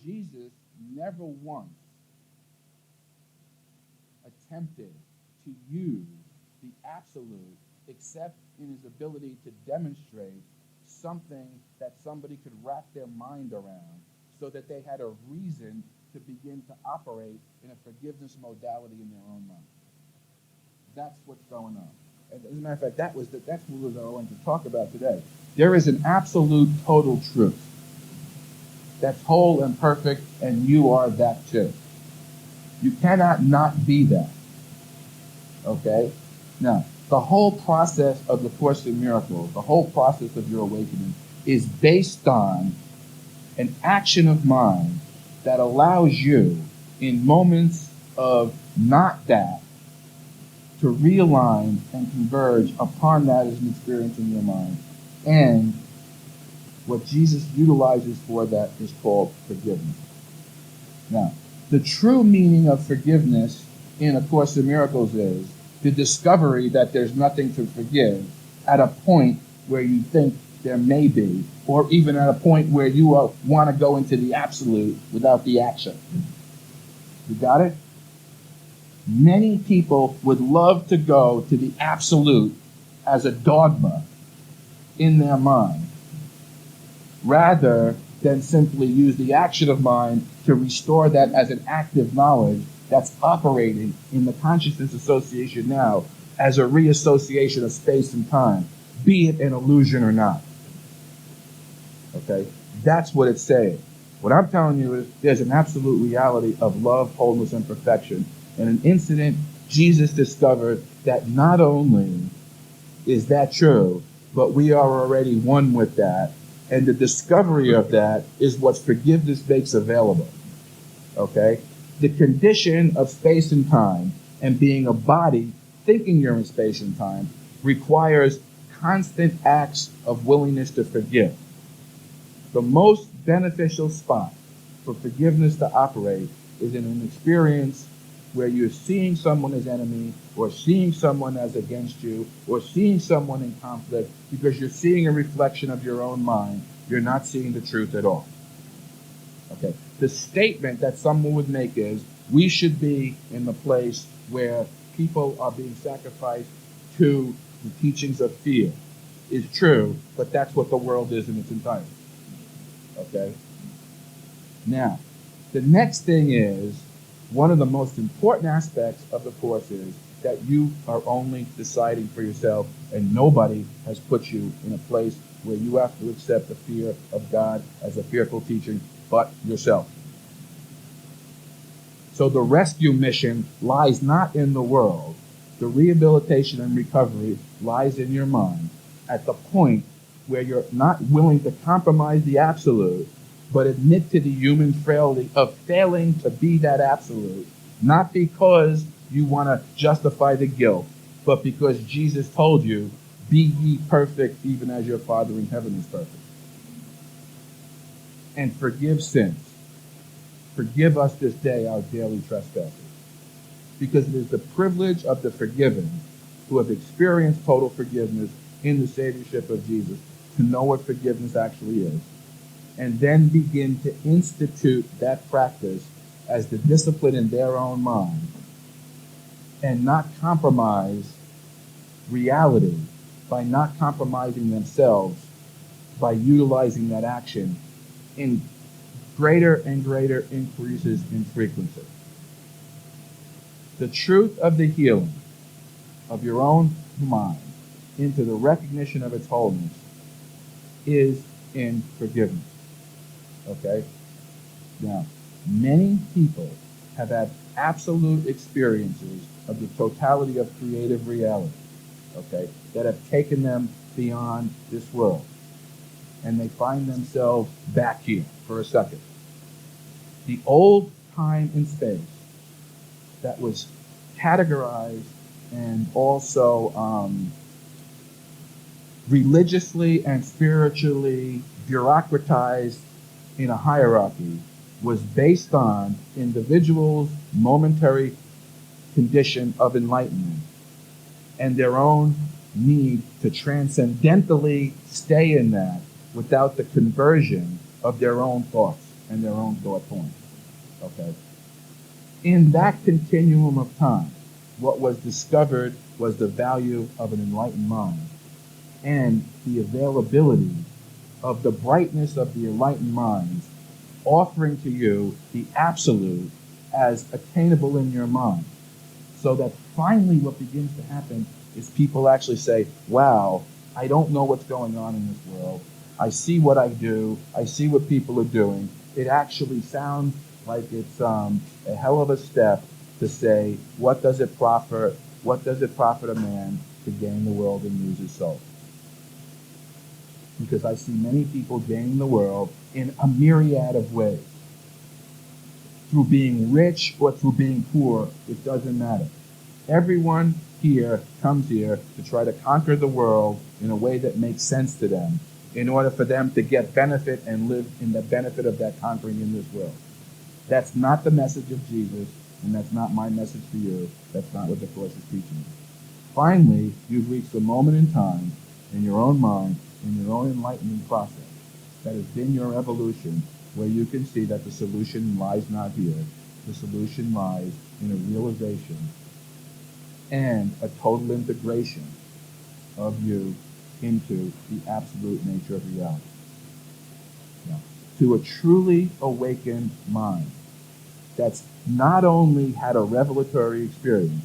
Jesus never once attempted to use the absolute except in his ability to demonstrate something that somebody could wrap their mind around so that they had a reason to begin to operate in a forgiveness modality in their own mind. That's what's going on. And as a matter of fact, that's what I wanted to talk about today. There is an absolute total truth that's whole and perfect, and you are that too. You cannot not be that. Okay? Now, the whole process of the Course in Miracles, the whole process of your awakening, is based on an action of mind that allows you, in moments of not that, to realign and converge upon that as an experience in your mind. And what Jesus utilizes for that is called forgiveness. Now, the true meaning of forgiveness in A Course in Miracles is the discovery that there's nothing to forgive at a point where you think there may be, or even at a point where you want to go into the absolute without the action. You got it? Many people would love to go to the absolute as a dogma in their mind, rather than simply use the action of mind to restore that as an active knowledge that's operating in the consciousness association now as a reassociation of space and time, be it an illusion or not. Okay? That's what it's saying. What I'm telling you is there's an absolute reality of love, wholeness, and perfection. In an incident, Jesus discovered that not only is that true, but we are already one with that. And the discovery of that is what forgiveness makes available. Okay? The condition of space and time and being a body thinking you're in space and time requires constant acts of willingness to forgive. The most beneficial spot for forgiveness to operate is in an experience where you're seeing someone as enemy, or seeing someone as against you, or seeing someone in conflict, because you're seeing a reflection of your own mind. You're not seeing the truth at all. Okay. The statement that someone would make is, we should be in the place where people are being sacrificed to the teachings of fear, is true, but that's what the world is in its entirety. Okay? Now, the next thing is, one of the most important aspects of the Course is that you are only deciding for yourself, and nobody has put you in a place where you have to accept the fear of God as a fearful teaching but yourself. So the rescue mission lies not in the world. The rehabilitation and recovery lies in your mind at the point where you're not willing to compromise the absolute, but admit to the human frailty of failing to be that absolute, not because you want to justify the guilt, but because Jesus told you, be ye perfect even as your Father in heaven is perfect. And forgive sins. Forgive us this day our daily trespasses. Because it is the privilege of the forgiven who have experienced total forgiveness in the Saviorship of Jesus to know what forgiveness actually is, and then begin to institute that practice as the discipline in their own mind, and not compromise reality by not compromising themselves by utilizing that action in greater and greater increases in frequency. The truth of the healing of your own mind into the recognition of its wholeness is in forgiveness. Okay? Now, many people have had absolute experiences of the totality of creative reality, okay, that have taken them beyond this world. And they find themselves back here for a second. The old time and space that was categorized and also religiously and spiritually bureaucratized in a hierarchy was based on individuals' momentary condition of enlightenment and their own need to transcendentally stay in that without the conversion of their own thoughts. and their own thought points. Okay? In that continuum of time, what was discovered was the value of an enlightened mind and the availability of the brightness of the enlightened minds offering to you the absolute as attainable in your mind. So that finally what begins to happen is people actually say, wow, I don't know what's going on in this world. I see what I do. I see what people are doing. It actually sounds like it's a hell of a step to say, what does it profit a man to gain the world and lose his soul? Because I see many people gaining the world in a myriad of ways. Through being rich or through being poor, it doesn't matter. Everyone here comes here to try to conquer the world in a way that makes sense to them, in order for them to get benefit and live in the benefit of that conquering in this world. That's not the message of Jesus, and that's not my message for you. That's not what the Course is teaching you. Finally, you've reached a moment in time, in your own mind, in your own enlightenment process, that has been your evolution, where you can see that the solution lies not here. The solution lies in a realization and a total integration of you into the absolute nature of reality. Now, to a truly awakened mind that's not only had a revelatory experience,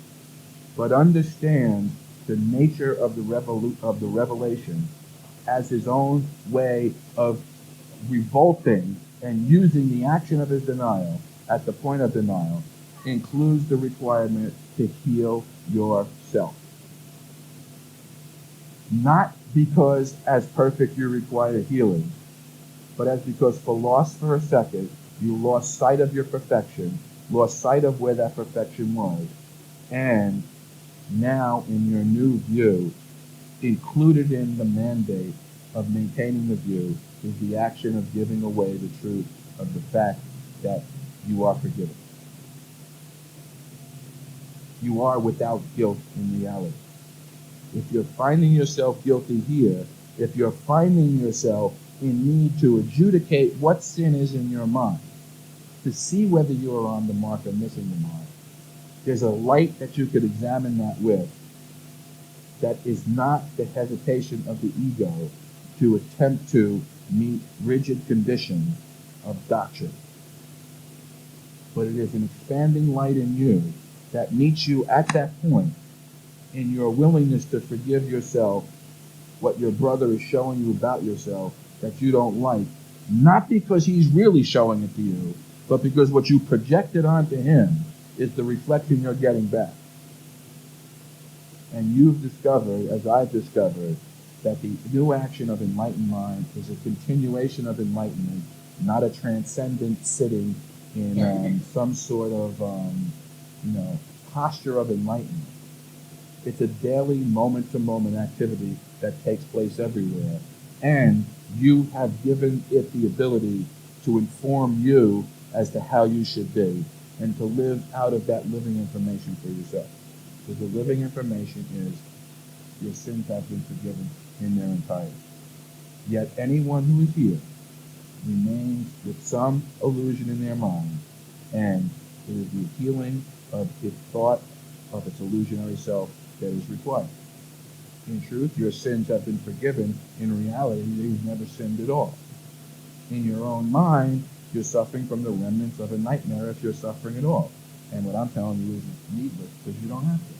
but understands the nature of the revelation as his own way of revolting and using the action of his denial at the point of denial, includes the requirement to heal yourself. Not because as perfect you require healing, but as because for a second, you lost sight of your perfection, lost sight of where that perfection was, and now in your new view, included in the mandate of maintaining the view is the action of giving away the truth of the fact that you are forgiven. You are without guilt in reality. If you're finding yourself guilty here, if you're finding yourself in need to adjudicate what sin is in your mind, to see whether you're on the mark or missing the mark, there's a light that you could examine that with that is not the hesitation of the ego to attempt to meet rigid conditions of doctrine. But it is an expanding light in you that meets you at that point in your willingness to forgive yourself what your brother is showing you about yourself that you don't like, not because he's really showing it to you, but because what you projected onto him is the reflection you're getting back. And you've discovered, as I've discovered, that the new action of enlightened mind is a continuation of enlightenment, not a transcendent sitting in some sort of posture of enlightenment. It's a daily, moment-to-moment activity that takes place everywhere. And you have given it the ability to inform you as to how you should be and to live out of that living information for yourself. So the living information is your sins have been forgiven in their entirety. Yet anyone who is here remains with some illusion in their mind, and it is the healing of its thought of its illusionary self that is required. In truth, your sins have been forgiven. In reality, you've never sinned at all. In your own mind, you're suffering from the remnants of a nightmare if you're suffering at all. And what I'm telling you is it's needless because you don't have to.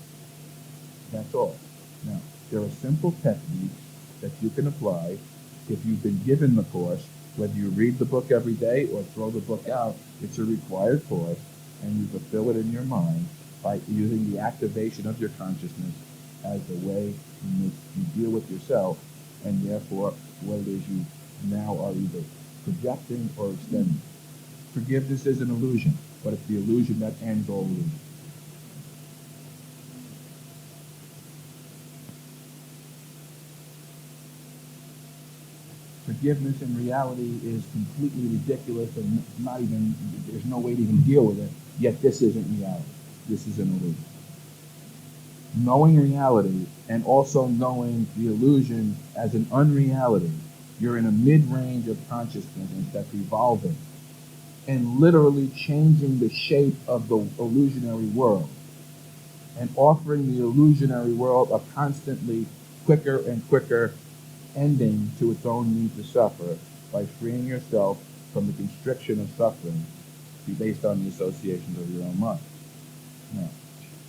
That's all. Now, there are simple techniques that you can apply if you've been given the course. Whether you read the book every day or throw the book out, it's a required course, and you fulfill it in your mind by using the activation of your consciousness as the way in which you deal with yourself, and therefore what it is you now are either projecting or extending. Forgiveness is an illusion, but it's the illusion that ends all illusion. Forgiveness in reality is completely ridiculous and there's no way to even deal with it, yet this isn't reality. This is an illusion. Knowing reality and also knowing the illusion as an unreality, you're in a mid-range of consciousness that's evolving. and literally changing the shape of the illusionary world and offering the illusionary world a constantly quicker and quicker ending to its own need to suffer by freeing yourself from the constriction of suffering based on the associations of your own mind. Now,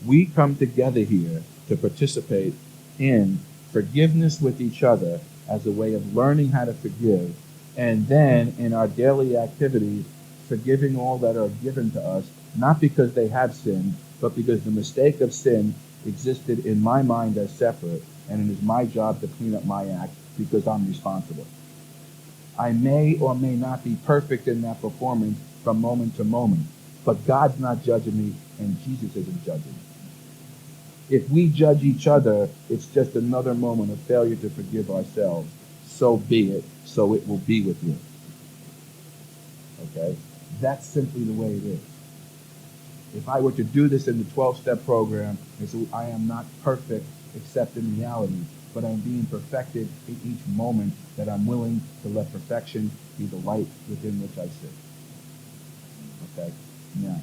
we come together here to participate in forgiveness with each other as a way of learning how to forgive, and then in our daily activities, forgiving all that are given to us, not because they have sinned, but because the mistake of sin existed in my mind as separate, and it is my job to clean up my act because I'm responsible. I may or may not be perfect in that performance from moment to moment, but God's not judging me, and Jesus isn't judging me. If we judge each other, it's just another moment of failure to forgive ourselves. So be it, so it will be with you. Okay? That's simply the way it is. If I were to do this in the 12-step program, I am not perfect except in reality, but I'm being perfected in each moment that I'm willing to let perfection be the light within which I sit. Okay? Now,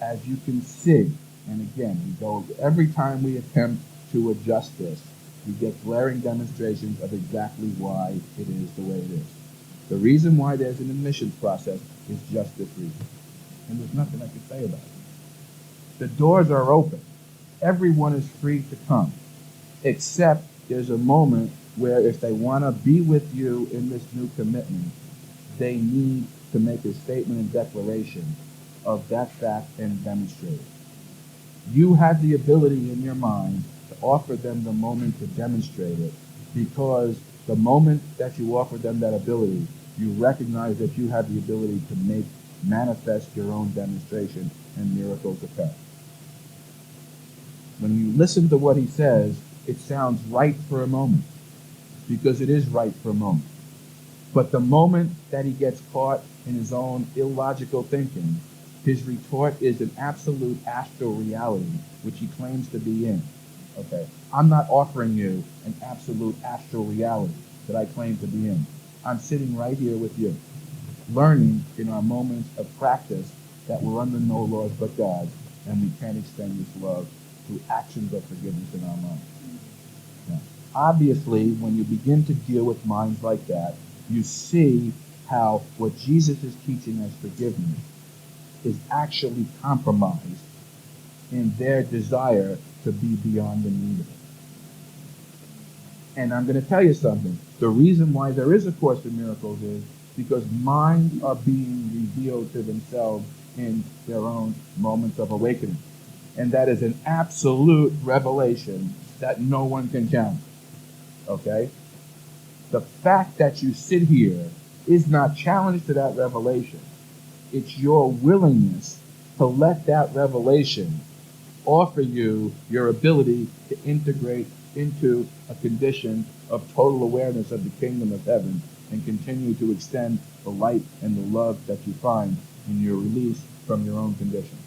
as you can see, and again, every time we attempt to adjust this, we get glaring demonstrations of exactly why it is the way it is. The reason why there's an admissions process is just this reason. And there's nothing I can say about it. The doors are open. Everyone is free to come, except there's a moment where if they want to be with you in this new commitment, they need to make a statement and declaration of that fact and demonstrate it. You have the ability in your mind to offer them the moment to demonstrate it, because the moment that you offer them that ability, you recognize that you have the ability to manifest your own demonstration, and miracles occur. When you listen to what he says, it sounds right for a moment, because it is right for a moment. But the moment that he gets caught in his own illogical thinking, his retort is an absolute astral reality, which he claims to be in. Okay, I'm not offering you an absolute astral reality that I claim to be in. I'm sitting right here with you, learning in our moments of practice that we're under no laws but God's, and we can extend this love through actions of forgiveness in our minds. Now, obviously, when you begin to deal with minds like that, you see how what Jesus is teaching as forgiveness is actually compromised in their desire to be beyond the need of it. And I'm going to tell you something. The reason why there is a Course in Miracles is because minds are being revealed to themselves in their own moments of awakening. And that is an absolute revelation that no one can counter. Okay? The fact that you sit here is not challenge to that revelation. It's your willingness to let that revelation offer you your ability to integrate into a condition of total awareness of the kingdom of heaven and continue to extend the light and the love that you find in your release from your own condition.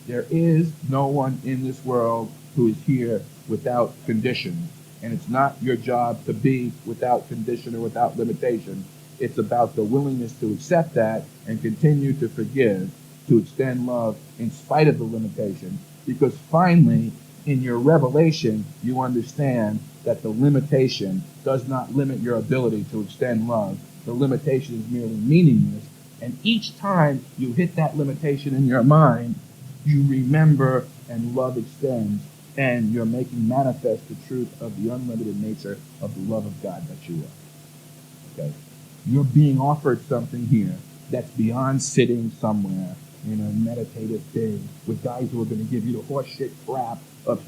There is no one in this world who is here without condition, and it's not your job to be without condition or without limitation. It's about the willingness to accept that and continue to forgive, to extend love in spite of the limitation, because finally, in your revelation, you understand that the limitation does not limit your ability to extend love. The limitation is merely meaningless, and each time you hit that limitation in your mind, you remember and love extends, and you're making manifest the truth of the unlimited nature of the love of God that you are. Okay? You're being offered something here that's beyond sitting somewhere in a meditative thing with guys who are going to give you the horseshit crap of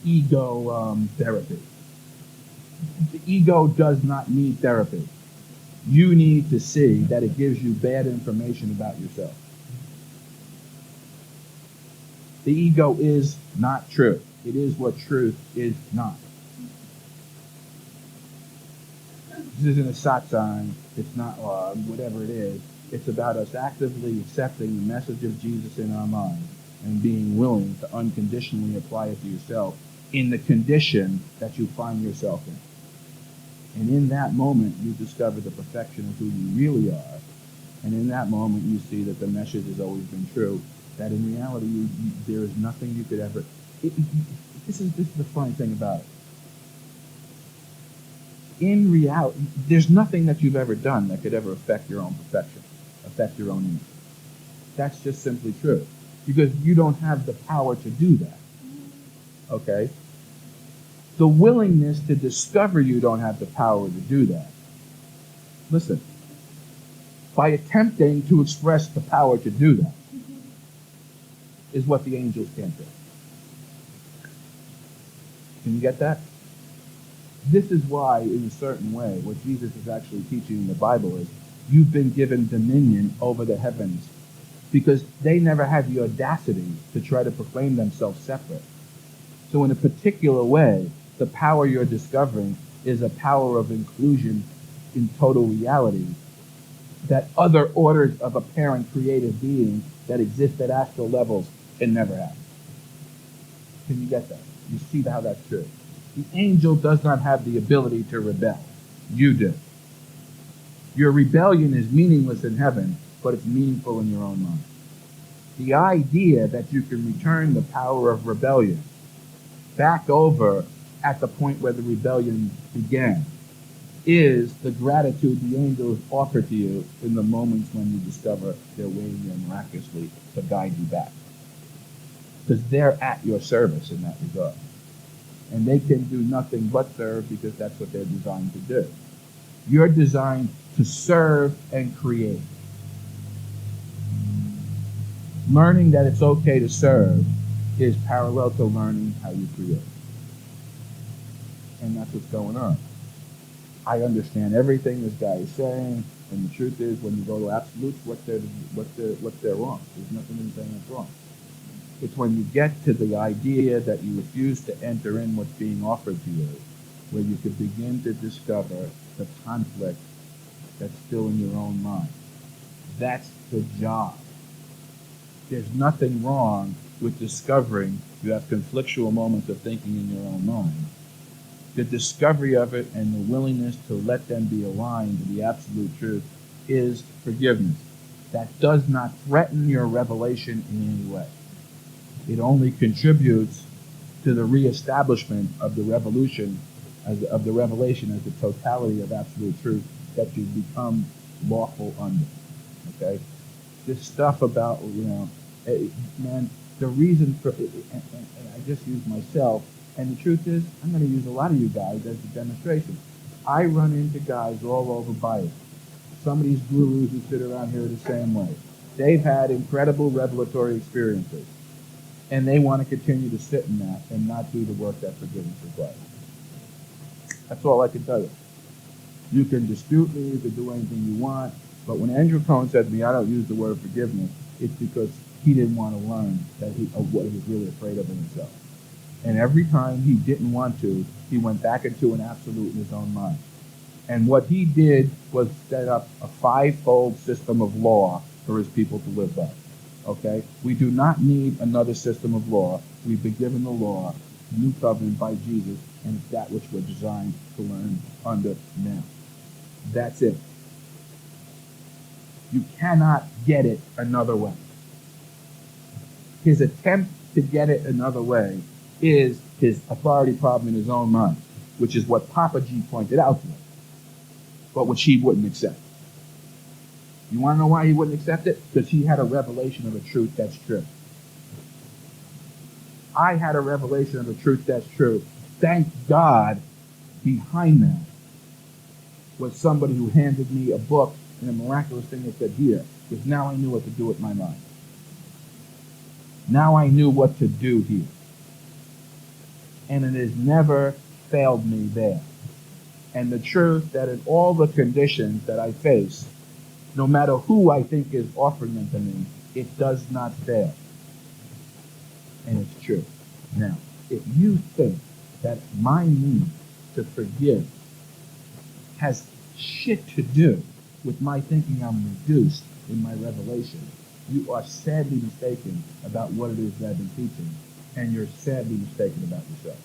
ego therapy. The ego does not need therapy. You need to see that it gives you bad information about yourself. The ego is not true. It is what truth is not. This isn't a satsang. It's not whatever it is. It's about us actively accepting the message of Jesus in our mind and being willing to unconditionally apply it to yourself in the condition that you find yourself in. And in that moment, you discover the perfection of who you really are. And in that moment, you see that the message has always been true, that in reality, there is nothing you could ever... This is the funny thing about it. In reality, there's nothing that you've ever done that could ever affect your own perfection, affect your own image. That's just simply true. Because you don't have the power to do that. Okay? The willingness to discover you don't have the power to do that. Listen, by attempting to express the power to do that is what the angels can't do. Can you get that? This is why, in a certain way, what Jesus is actually teaching in the Bible is, you've been given dominion over the heavens, because they never had the audacity to try to proclaim themselves separate. So in a particular way, the power you're discovering is a power of inclusion in total reality that other orders of apparent creative being that exist at astral levels can never have. Can you get that? You see how that's true. The angel does not have the ability to rebel. You do. Your rebellion is meaningless in heaven, but it's meaningful in your own mind. The idea that you can return the power of rebellion back over at the point where the rebellion began is the gratitude the angels offer to you in the moments when you discover they're waiting there miraculously to guide you back. Because they're at your service in that regard. And they can do nothing but serve, because that's what they're designed to do. You're designed to serve and create. Learning that it's okay to serve is parallel to learning how you create. And that's what's going on. I understand everything this guy is saying, and the truth is, when you go to absolutes, what's they're wrong. There's nothing in saying that's wrong. It's when you get to the idea that you refuse to enter in what's being offered to you, where you could begin to discover the conflict that's still in your own mind. That's the job. There's nothing wrong with discovering you have conflictual moments of thinking in your own mind. The discovery of it and the willingness to let them be aligned to the absolute truth is forgiveness. That does not threaten your revelation in any way. It only contributes to the reestablishment of the revelation as the totality of absolute truth that you become lawful under. Okay? This stuff about, man, the reason for, and I just use myself, and the truth is, I'm going to use a lot of you guys as a demonstration. I run into guys all over Bible. Some of these gurus who sit around here are the same way. They've had incredible revelatory experiences, and they want to continue to sit in that and not do the work that forgiveness requires. That's all I can tell you. You can dispute me, you can do anything you want, but when Andrew Cohen said to me, I don't use the word forgiveness, it's because he didn't want to learn of what he was really afraid of in himself. And every time he didn't want to, he went back into an absolute in his own mind. And what he did was set up a five-fold system of law for his people to live by. Okay? We do not need another system of law. We've been given the law, new covenant by Jesus, and it's that which we're designed to learn under now. That's it. You cannot get it another way. His attempt to get it another way is his authority problem in his own mind, which is what Papa G pointed out to him, but which he wouldn't accept. You want to know why he wouldn't accept it? Because he had a revelation of a truth that's true. I had a revelation of a truth that's true. Thank God behind that was somebody who handed me a book and a miraculous thing that said, here, because now I knew what to do with my mind. Now I knew what to do here. And it has never failed me there. And the truth that in all the conditions that I face, no matter who I think is offering them to me, it does not fail. And it's true. Now, if you think that my need to forgive has shit to do with my thinking I'm reduced in my revelation, you are sadly mistaken about what it is that I've been teaching, and you're sadly mistaken about yourself.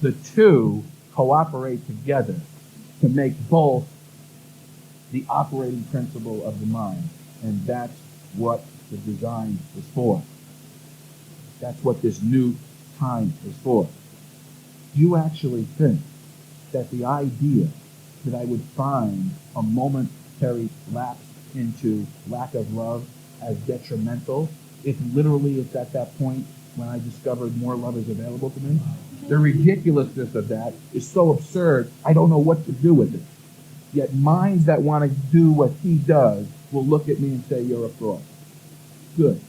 The two cooperate together to make both the operating principle of the mind. And that's what the design is for. That's what this new time is for. Do you actually think that the idea that I would find a momentary lapse into lack of love as detrimental, if literally it's at that point when I discovered more love is available to me? The ridiculousness of that is so absurd, I don't know what to do with it. Yet minds that want to do what he does will look at me and say, you're a fraud. Good.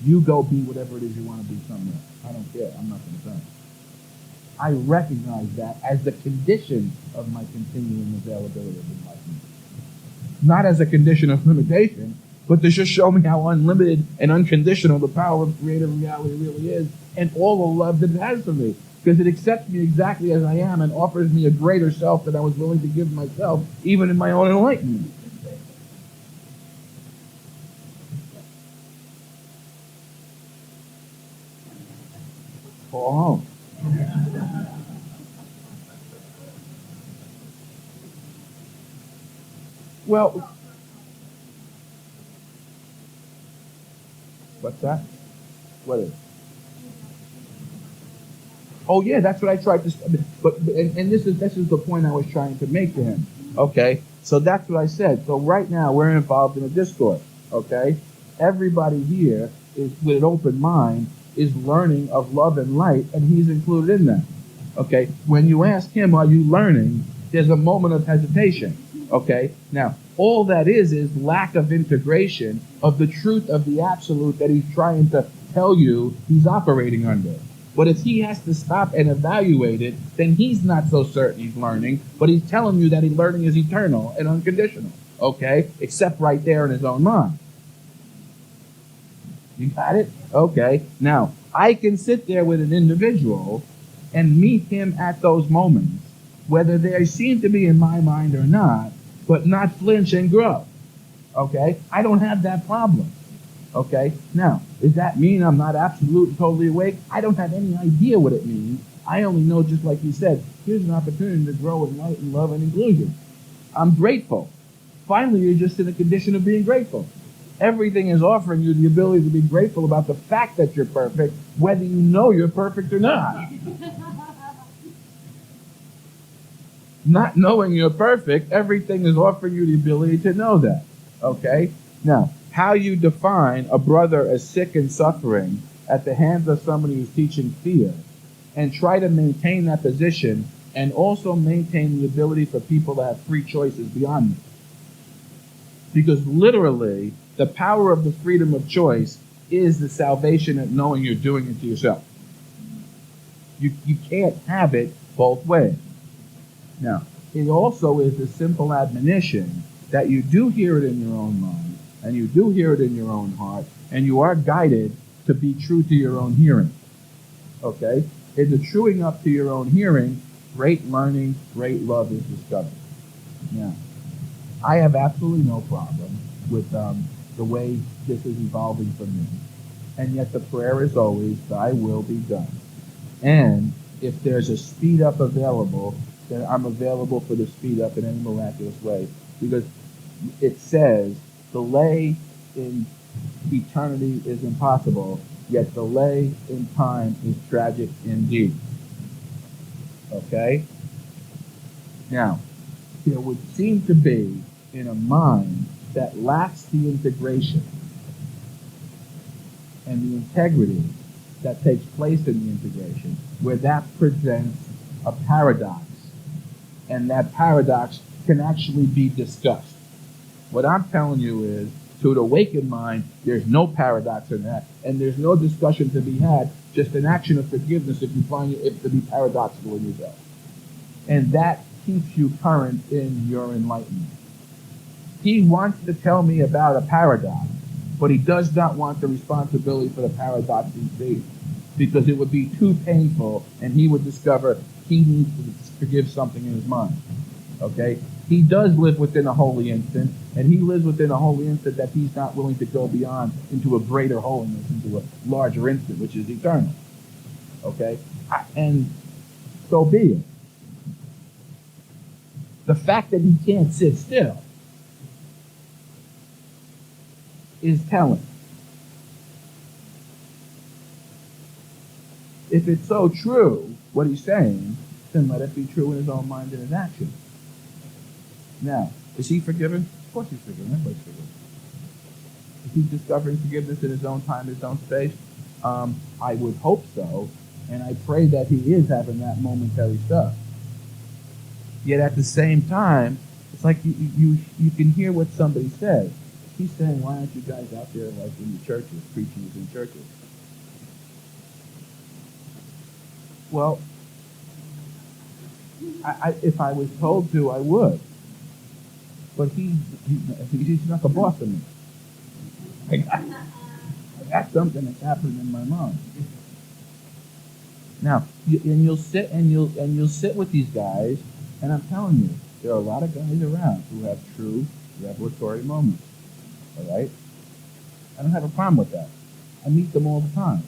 You go be whatever it is you want to be somewhere. I don't care. I'm not concerned. I recognize that as the condition of my continuing availability of enlightenment. Not as a condition of limitation, but to just show me how unlimited and unconditional the power of creative reality really is, and all the love that it has for me. Because it accepts me exactly as I am and offers me a greater self than I was willing to give myself, even in my own enlightenment. Call home. Well, what's that? What is? Oh yeah, that's what I tried to. But and this is the point I was trying to make to him. Okay, so that's what I said. So right now we're involved in a discourse. Okay, everybody here is with an open mind is learning of love and light, and he's included in that. Okay, when you ask him, "Are you learning?" There's a moment of hesitation. Okay, now all that is lack of integration of the truth of the absolute that he's trying to tell you he's operating under. But if he has to stop and evaluate it, then he's not so certain he's learning, but he's telling you that his learning is eternal and unconditional, okay? Except right there in his own mind. You got it? Okay. Now, I can sit there with an individual and meet him at those moments, whether they seem to be in my mind or not, but not flinch and grow, okay? I don't have that problem. Okay? Now, does that mean I'm not absolute and totally awake? I don't have any idea what it means. I only know, just like you said, here's an opportunity to grow in light and love and inclusion. I'm grateful. Finally, you're just in a condition of being grateful. Everything is offering you the ability to be grateful about the fact that you're perfect, whether you know you're perfect or not. Not knowing you're perfect, everything is offering you the ability to know that. Okay? Now, how you define a brother as sick and suffering at the hands of somebody who's teaching fear, and try to maintain that position and also maintain the ability for people to have free choices beyond it. Because literally, the power of the freedom of choice is the salvation of knowing you're doing it to yourself. You can't have it both ways. Now, it also is the simple admonition that you do hear it in your own mind, and you do hear it in your own heart, and you are guided to be true to your own hearing. Okay? In the truing up to your own hearing, great learning, great love is discovered. Now, I have absolutely no problem with the way this is evolving for me. And yet the prayer is always, thy will be done. And if there's a speed up available, then I'm available for the speed up in any miraculous way. Because it says, delay in eternity is impossible, yet delay in time is tragic indeed. Okay? Now, there would seem to be in a mind that lacks the integration and the integrity that takes place in the integration, where that presents a paradox, and that paradox can actually be discussed. What I'm telling you is, to an awakened mind, there's no paradox in that, and there's no discussion to be had, just an action of forgiveness if you find it to be paradoxical in yourself. And that keeps you current in your enlightenment. He wants to tell me about a paradox, but he does not want the responsibility for the paradox in faith, because it would be too painful, and he would discover he needs to forgive something in his mind. Okay? He does live within a holy instant, and he lives within a holy instant that he's not willing to go beyond into a greater holiness, into a larger instant, which is eternal. Okay? And so be it. The fact that he can't sit still is telling. If it's so true, what he's saying, then let it be true in his own mind and his actions. Now, is he forgiven? Of course he's forgiven. Everybody's forgiven. Is he discovering forgiveness in his own time, his own space? I would hope so, and I pray that he is having that momentary stuff. Yet at the same time, it's like you can hear what somebody says. He's saying, why aren't you guys out there like in the churches, preaching in churches? Well, if I was told to, I would. But he's not the boss of me. I got something that's happening in my mind. Now, you'll sit with these guys, and I'm telling you, there are a lot of guys around who have true revelatory moments. All right? I don't have a problem with that. I meet them all the time.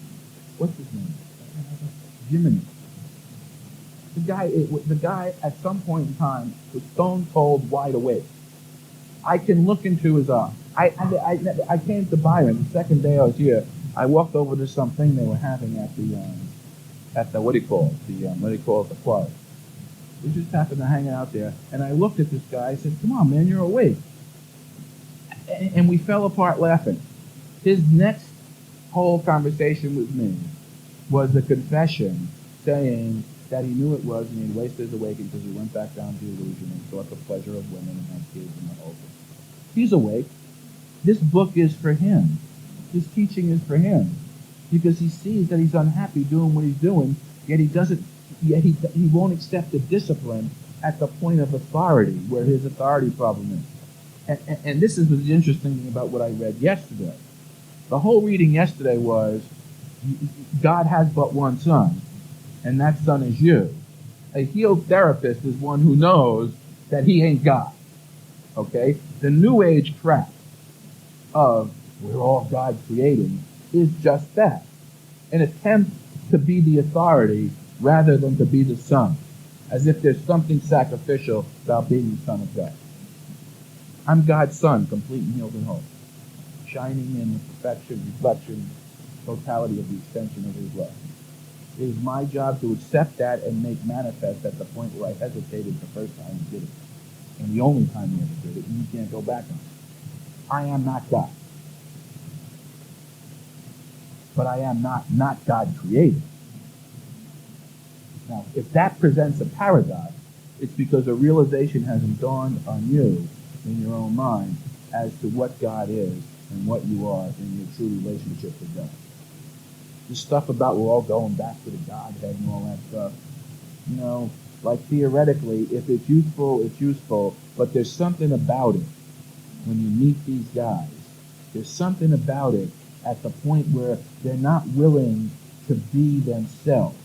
What's his name? Jiminy. The guy at some point in time was stone cold wide awake. I can look into his eyes. I came to Byron the second day I was here. I walked over to something they were having at the what do you call it, the choir. We just happened to hang out there, and I looked at this guy. I said, "Come on, man, you're awake." And we fell apart laughing. His next whole conversation with me was a confession saying that he knew it was, and he wasted his awakening because he went back down to the illusion and sought the pleasure of women and had kids and the whole thing. He's awake. This book is for him. This teaching is for him. Because he sees that he's unhappy doing what he's doing, yet he won't accept the discipline at the point of authority, where his authority problem is. And this is the interesting thing about what I read yesterday. The whole reading yesterday was, God has but one son, and that son is you. A healed therapist is one who knows that he ain't God. Okay? The New Age crap of we're all God creating is just that. An attempt to be the authority rather than to be the son. As if there's something sacrificial about being the son of God. I'm God's son, complete and healed and whole. Shining in the perfection, reflection, totality of the extension of his love. It is my job to accept that and make manifest at the point where I hesitated the first time you did it. And the only time you ever did it, and you can't go back on it. I am not God. But I am not God created. Now, if that presents a paradox, it's because a realization hasn't dawned on you in your own mind as to what God is and what you are in your true relationship with God. This stuff about we're all going back to the Godhead and all that stuff, like theoretically, if it's useful, but there's something about it when you meet these guys. There's something about it at the point where they're not willing to be themselves.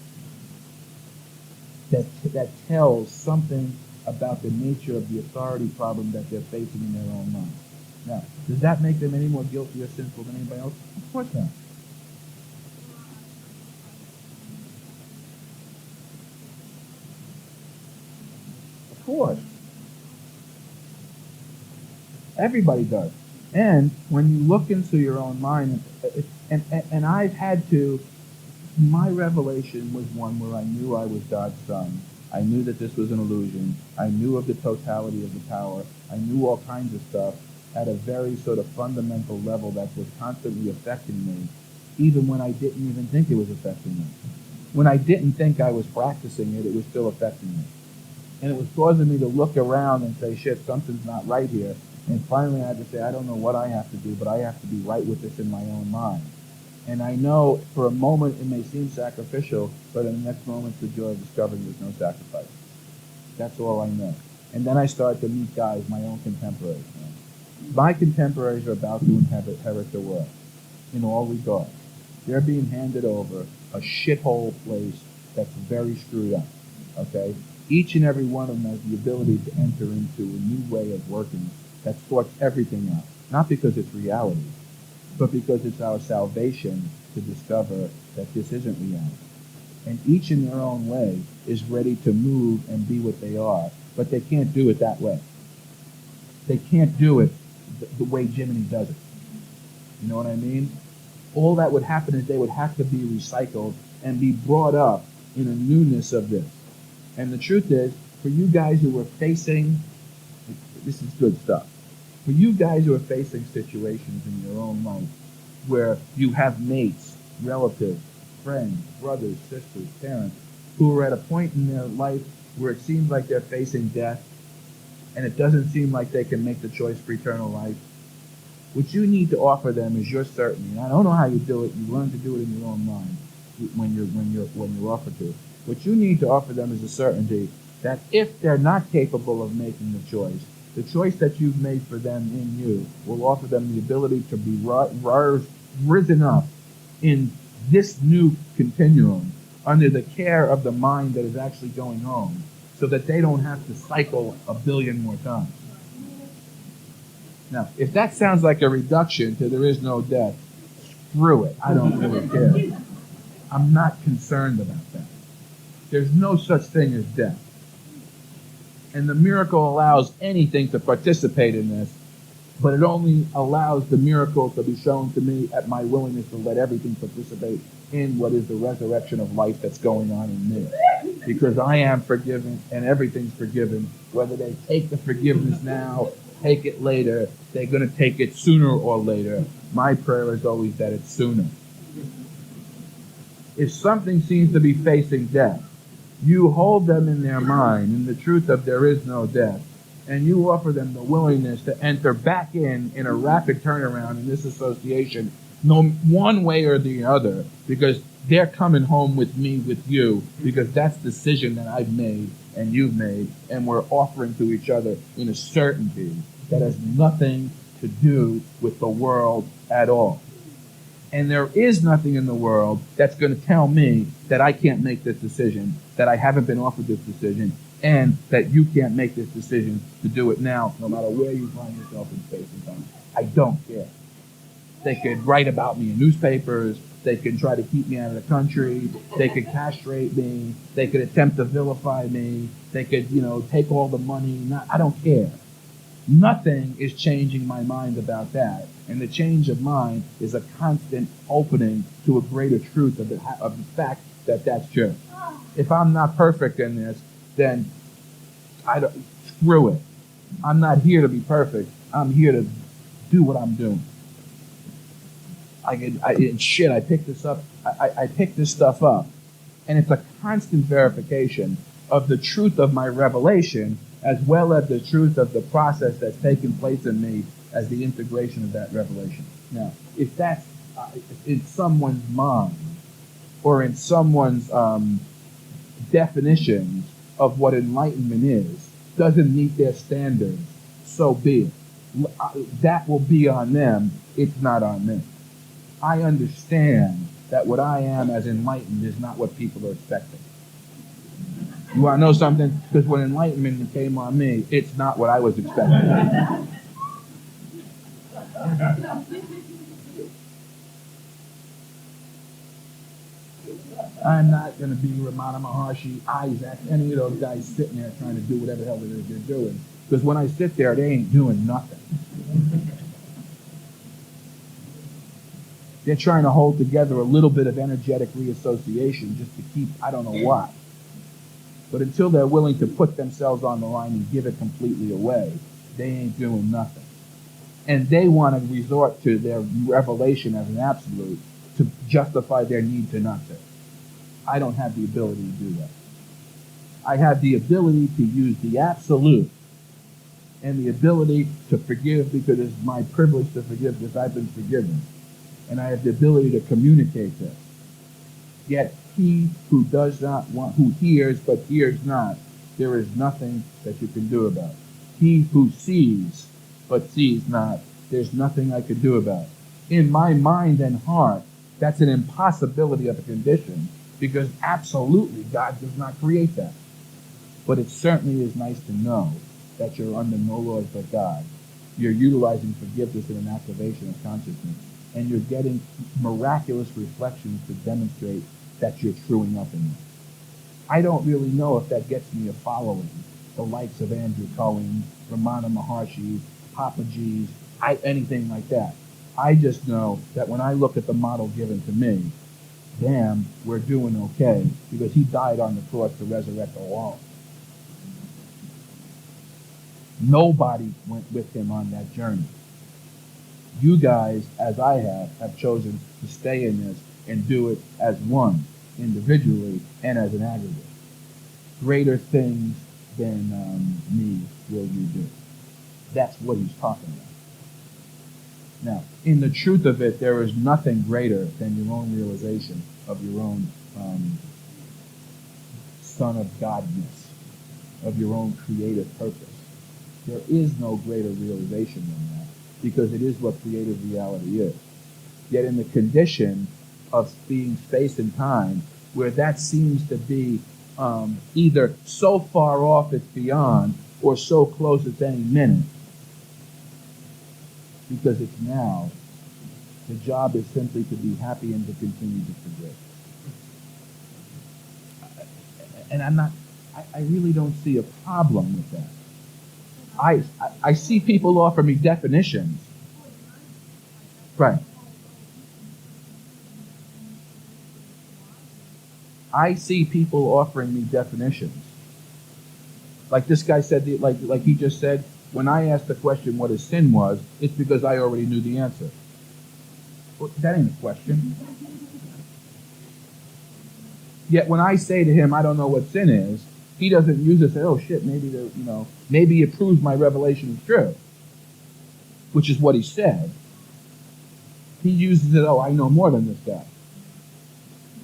That tells something about the nature of the authority problem that they're facing in their own mind. Now, does that make them any more guilty or sinful than anybody else? Of course not. Of course. Everybody does. And when you look into your own mind, and I've had to, my revelation was one where I knew I was God's son. I knew that this was an illusion. I knew of the totality of the power. I knew all kinds of stuff at a very sort of fundamental level that was constantly affecting me, even when I didn't even think it was affecting me. When I didn't think I was practicing it, it was still affecting me. And it was causing me to look around and say, shit, something's not right here. And finally I had to say, I don't know what I have to do, but I have to be right with this in my own mind. And I know for a moment it may seem sacrificial, but in the next moment it's the joy of discovering there's no sacrifice. That's all I know. And then I started to meet guys, my own contemporaries. My contemporaries are about to inherit the world in all regards. They're being handed over a shithole place that's very screwed up. Okay? Each and every one of them has the ability to enter into a new way of working that sorts everything out. Not because it's reality, but because it's our salvation to discover that this isn't reality. And each in their own way is ready to move and be what they are but they can't do it that way. They can't do it the way Jiminy does it. You know what I mean? All that would happen is they would have to be recycled and be brought up in a newness of this. And the truth is, for you guys who are facing, this is good stuff, for you guys who are facing situations in your own life where you have mates, relatives, friends, brothers, sisters, parents, who are at a point in their life where it seems like they're facing death, and it doesn't seem like they can make the choice for eternal life, what you need to offer them is your certainty. And I don't know how you do it. You learn to do it in your own mind when you're offered to. What you need to offer them is a certainty that if they're not capable of making the choice that you've made for them in you will offer them the ability to be risen up in this new continuum under the care of the mind that is actually going home, so that they don't have to cycle a billion more times. Now, if that sounds like a reduction to there is no death, screw it. I don't really care. I'm not concerned about that. There's no such thing as death. And the miracle allows anything to participate in this, but it only allows the miracle to be shown to me at my willingness to let everything participate in what is the resurrection of life that's going on in me. Because I am forgiven and everything's forgiven. Whether they take the forgiveness now, take it later, they're going to take it sooner or later. My prayer is always that it's sooner. If something seems to be facing death, you hold them in their mind in the truth of there is no death, and you offer them the willingness to enter back in a rapid turnaround in this association, no one way or the other, because they're coming home with me, with you, because that's the decision that I've made and you've made, and we're offering to each other in a certainty that has nothing to do with the world at all. And there is nothing in the world that's going to tell me that I can't make this decision, that I haven't been offered this decision, and that you can't make this decision to do it now, no matter where you find yourself in space and time. I don't care. They could write about me in newspapers. They could try to keep me out of the country. They could castrate me. They could attempt to vilify me. They could, take all the money. I don't care. Nothing is changing my mind about that. And the change of mind is a constant opening to a greater truth of the fact that that's true. If I'm not perfect in this, then screw it. I'm not here to be perfect. I'm here to do what I'm doing. I picked this up. I picked this stuff up, and it's a constant verification of the truth of my revelation, as well as the truth of the process that's taken place in me as the integration of that revelation. Now, if that's in someone's mind or in someone's definitions of what enlightenment is, doesn't meet their standards, so be it. That will be on them. It's not on me. I understand that what I am as enlightened is not what people are expecting. You want to know something? Because when enlightenment came on me, it's not what I was expecting. I'm not going to be Ramana Maharshi, Isaac, any of those guys sitting there trying to do whatever the hell it is they're doing. Because when I sit there, they ain't doing nothing. They're trying to hold together a little bit of energetic reassociation just to keep, I don't know what. But until they're willing to put themselves on the line and give it completely away, they ain't doing nothing. And they want to resort to their revelation as an absolute to justify their need to not to. I don't have the ability to do that. I have the ability to use the absolute and the ability to forgive because it's my privilege to forgive because I've been forgiven. And I have the ability to communicate this. Yet he who does not want, who hears but hears not, there is nothing that you can do about it. He who sees but sees not, there's nothing I could do about it. In my mind and heart, that's an impossibility of a condition because absolutely God does not create that. But it certainly is nice to know that you're under no laws but God. You're utilizing forgiveness in an activation of consciousness. And you're getting miraculous reflections to demonstrate that you're truing up in this. I don't really know if that gets me a following, the likes of Andrew Cohen, Ramana Maharshi, Papa G's, anything like that. I just know that when I look at the model given to me, damn, we're doing okay because he died on the cross to resurrect all. Nobody went with him on that journey. You guys, as I have chosen to stay in this and do it as one, individually and as an aggregate. Greater things than me will you do. That's what he's talking about. Now, in the truth of it, there is nothing greater than your own realization of your own Son of Godness, of your own creative purpose. There is no greater realization than that, because it is what creative reality is. Yet in the condition of being space and time, where that seems to be either so far off it's beyond, or so close it's any minute, because it's now, the job is simply to be happy and to continue to forgive. And I really don't see a problem with that. I see people offer me definitions. Right. I see people offering me definitions. Like this guy said, like he just said, when I asked the question what his sin was, it's because I already knew the answer. Well, that ain't a question. Yet when I say to him, I don't know what sin is, he doesn't use it and say, oh shit, maybe it proves my revelation is true, which is what he said. He uses it, oh, I know more than this guy.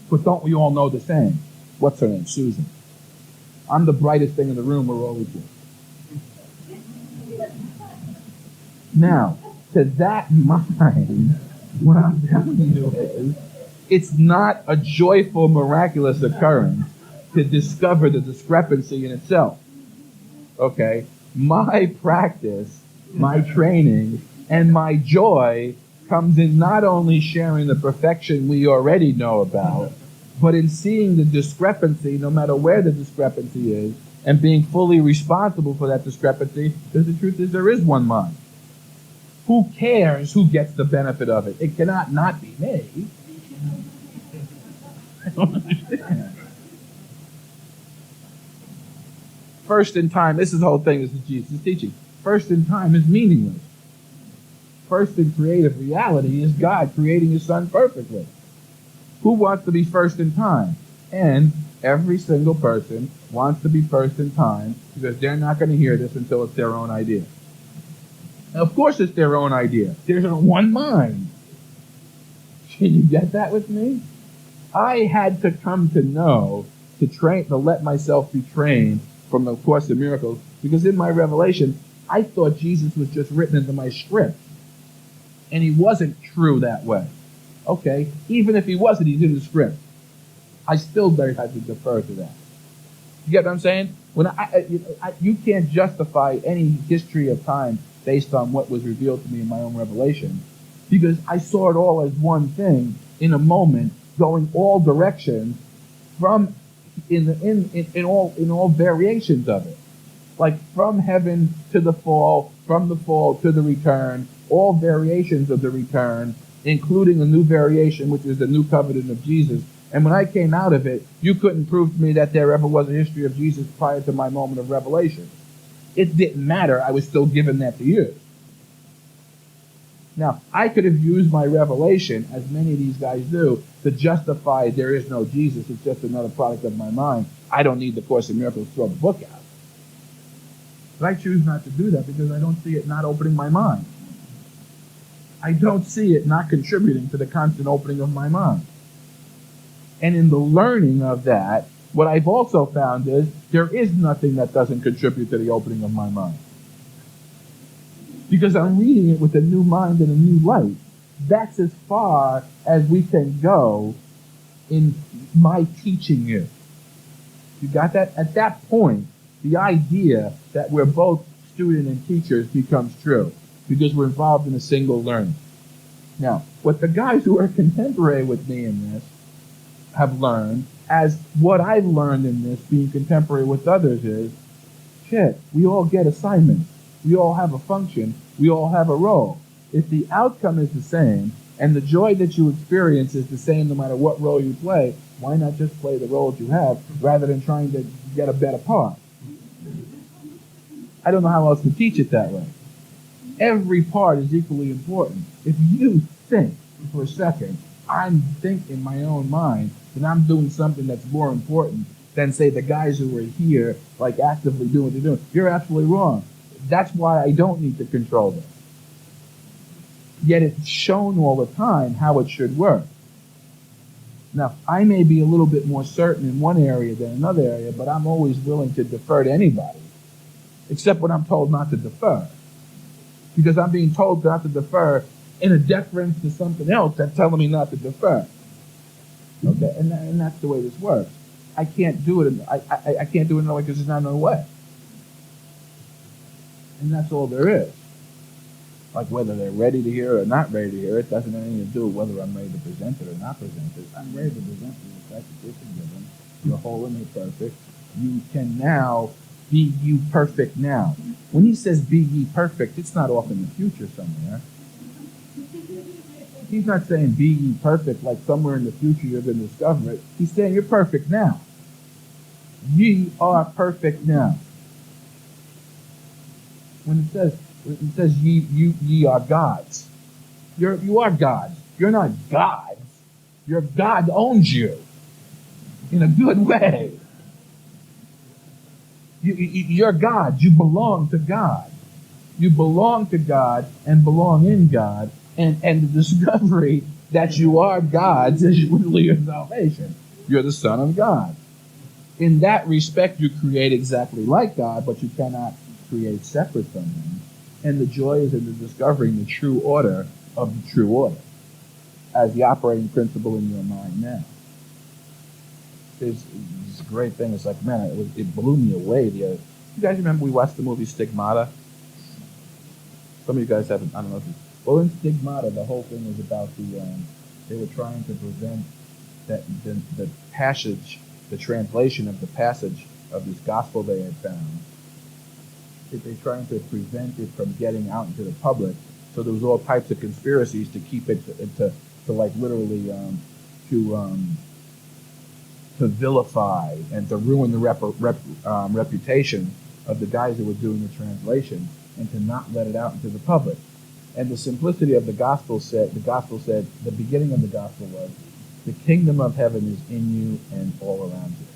But don't we all know the same? What's her name? Susan. I'm the brightest thing in the room, we're all equal. Now, to that mind, what I'm telling you is, it's not a joyful, miraculous occurrence to discover the discrepancy in itself. Okay? My practice, my training, and my joy comes in not only sharing the perfection we already know about, but in seeing the discrepancy, no matter where the discrepancy is, and being fully responsible for that discrepancy, because the truth is there is one mind. Who cares who gets the benefit of it? It cannot not be me. I don't understand. First in time, this is the whole thing, this is Jesus' teaching. First in time is meaningless. First in creative reality is God creating his son perfectly. Who wants to be first in time? And every single person wants to be first in time because they're not going to hear this until it's their own idea. Now, of course it's their own idea. There's one mind. Can you get that with me? I had to come to know, to let myself be trained from the Course in Miracles, because in my revelation, I thought Jesus was just written into my script. And he wasn't true that way. Okay, even if he wasn't, he's in the script. I still had to defer to that. You get what I'm saying? When you can't justify any history of time based on what was revealed to me in my own revelation, because I saw it all as one thing in a moment, going all directions, from in all variations of it, like from heaven to the fall, from the fall to the return, all variations of the return, including a new variation, which is the new covenant of Jesus. And when I came out of it, you couldn't prove to me that there ever was a history of Jesus prior to my moment of revelation. It didn't matter. I was still given that to you. Now, I could have used my revelation, as many of these guys do, to justify there is no Jesus. It's just another product of my mind. I don't need the Course in Miracles to throw the book out. But I choose not to do that because I don't see it not opening my mind. I don't see it not contributing to the constant opening of my mind. And in the learning of that, what I've also found is there is nothing that doesn't contribute to the opening of my mind. Because I'm reading it with a new mind and a new light. That's as far as we can go in my teaching you. You got that? At that point, the idea that we're both student and teachers becomes true, because we're involved in a single learning. Now, what the guys who are contemporary with me in this have learned, as what I've learned in this being contemporary with others, is Shit, we all get assignments. We all have a function. We all have a role. If the outcome is the same and the joy that you experience is the same no matter what role you play, why not just play the roles you have rather than trying to get a better part? I don't know how else to teach it that way. Every part is equally important. If you think for a second, I'm thinking in my own mind that I'm doing something that's more important than, say, the guys who are here, like actively doing what they're doing, you're absolutely wrong. That's why I don't need to control this. Yet it's shown all the time how it should work. Now, I may be a little bit more certain in one area than another area, but I'm always willing to defer to anybody, except when I'm told not to defer. Because I'm being told not to defer in a deference to something else that's telling me not to defer. Okay, and that's the way this works. I can't do it. I can't do it in a way because there's not another way. And that's all there is. Like whether they're ready to hear it or not ready to hear it doesn't have anything to do with whether I'm ready to present it or not present it. I'm ready to present the fact that this is given. You're whole and you're perfect. You can now be you perfect now. When he says be ye perfect, it's not off in the future somewhere. He's not saying be ye perfect like somewhere in the future you're going to discover it. He's saying you're perfect now. Ye are perfect now. When it says ye are gods, you are gods. You're not gods. Your God owns you in a good way. You're God. You belong to God. You belong to God and belong in God. And the discovery that you are God's is literally your salvation. You're the Son of God. In that respect, you create exactly like God, but you cannot create separate from Him. And the joy is in the discovering the true order of the true order as the operating principle in your mind now. It's a great thing. It's like, man, it blew me away. You guys remember we watched the movie Stigmata? Some of you guys haven't. I don't know. Well, in Stigmata, the whole thing was about they were trying to prevent that the passage, the translation of the passage of this gospel they had found. They're trying to prevent it from getting out into the public. So there was all types of conspiracies to keep it to like literally to vilify and to ruin the reputation of the guys who were doing the translation and to not let it out into the public. And the simplicity of the gospel said, the beginning of the gospel was, the kingdom of heaven is in you and all around you.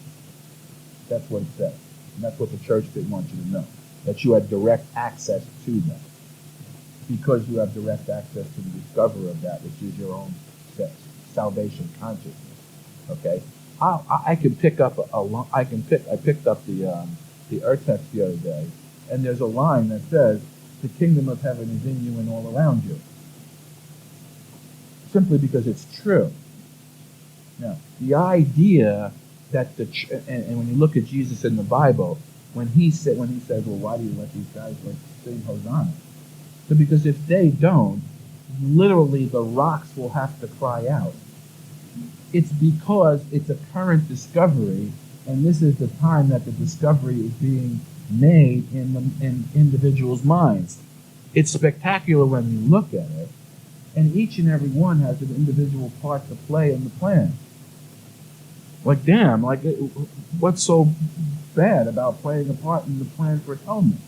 That's what it said. And that's what the church didn't want you to know. That you had direct access to that. Because you have direct access to the discoverer of that, which is your own salvation consciousness. Okay? I can pick up I picked up the Earth text the other day, and there's a line that says, the kingdom of heaven is in you and all around you. Simply because it's true. Now, the idea that and when you look at Jesus in the Bible, when he says, well, why do you let these guys sing Hosanna? So because if they don't, literally the rocks will have to cry out. It's because it's a current discovery, and this is the time that the discovery is being made in individuals' minds. It's spectacular when you look at it, and each and every one has an individual part to play in the plan. Like, damn, what's so bad about playing a part in the plan for atonement?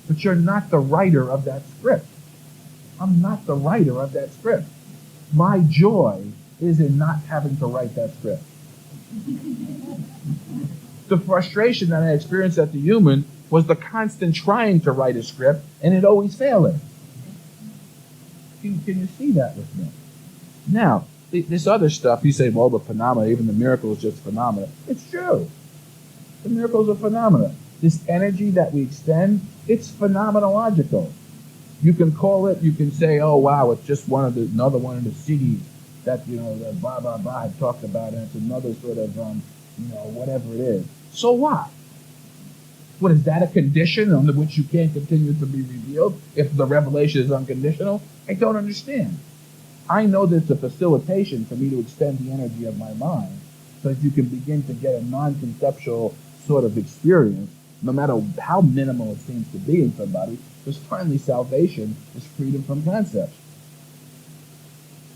But you're not the writer of that script. I'm not the writer of that script. My joy is in not having to write that script. The frustration that I experienced as a human was the constant trying to write a script and it always failing. Can you see that with me? Now, this other stuff, you say, well, the phenomena, even the miracle is just phenomena. It's true. The miracles are phenomena. This energy that we extend, it's phenomenological. You can call it, you can say, oh, wow, it's just another one of the seeds that, that blah, blah, blah had talked about, and it's another sort of, whatever it is. So what? What, is that a condition under which you can't continue to be revealed if the revelation is unconditional? I don't understand. I know that it's a facilitation for me to extend the energy of my mind so that you can begin to get a non-conceptual sort of experience, no matter how minimal it seems to be in somebody, because finally salvation is freedom from concepts.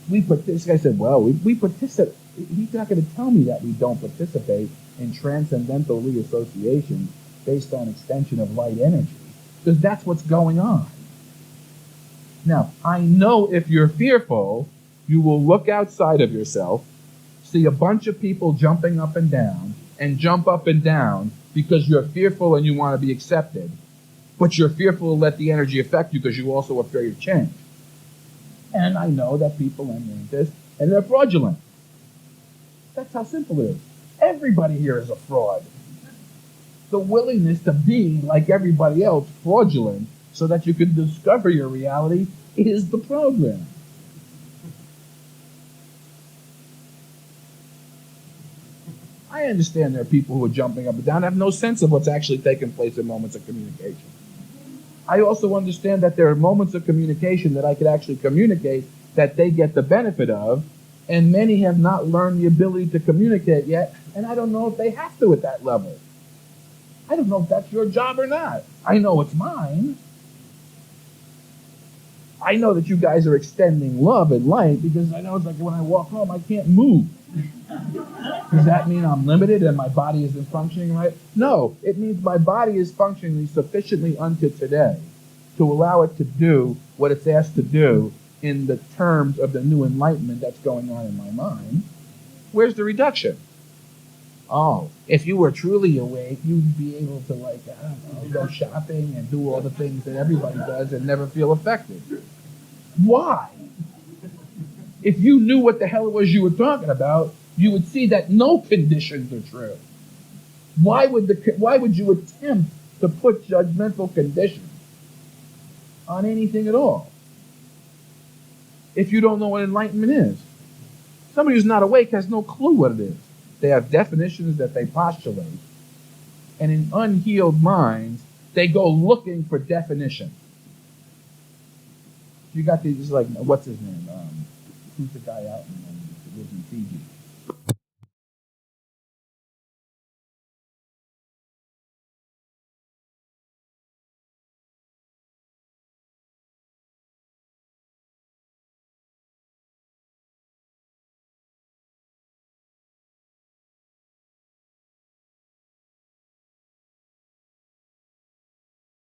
This guy said, well, we participate. He's not going to tell me that we don't participate in transcendental reassociation based on extension of light energy, because that's what's going on. Now, I know if you're fearful, you will look outside of yourself, see a bunch of people jumping up and down, and jump up and down because you're fearful and you want to be accepted, but you're fearful to let the energy affect you because you're also afraid of change. And I know that people enter into this, and they're fraudulent. That's how simple it is. Everybody here is a fraud. The willingness to be like everybody else, fraudulent, so that you can discover your reality, is the program. I understand there are people who are jumping up and down, have no sense of what's actually taking place in moments of communication. I also understand that there are moments of communication that I could actually communicate that they get the benefit of, and many have not learned the ability to communicate yet, and I don't know if they have to at that level. I don't know if that's your job or not. I know it's mine. I know that you guys are extending love and light, because I know it's like when I walk home, I can't move. Does that mean I'm limited and my body isn't functioning right? No, it means my body is functioning sufficiently unto today to allow it to do what it's asked to do in the terms of the new enlightenment that's going on in my mind. Where's the reduction? Oh, if you were truly awake, you'd be able to, like, I don't know, go shopping and do all the things that everybody does and never feel affected. Why? If you knew what the hell it was you were talking about, you would see that no conditions are true. Why would you attempt to put judgmental conditions on anything at all if you don't know what enlightenment is? Somebody who's not awake has no clue what it is. They have definitions that they postulate, and in unhealed minds, they go looking for definition. You got these, like, what's his name? Who's the guy out in Fiji?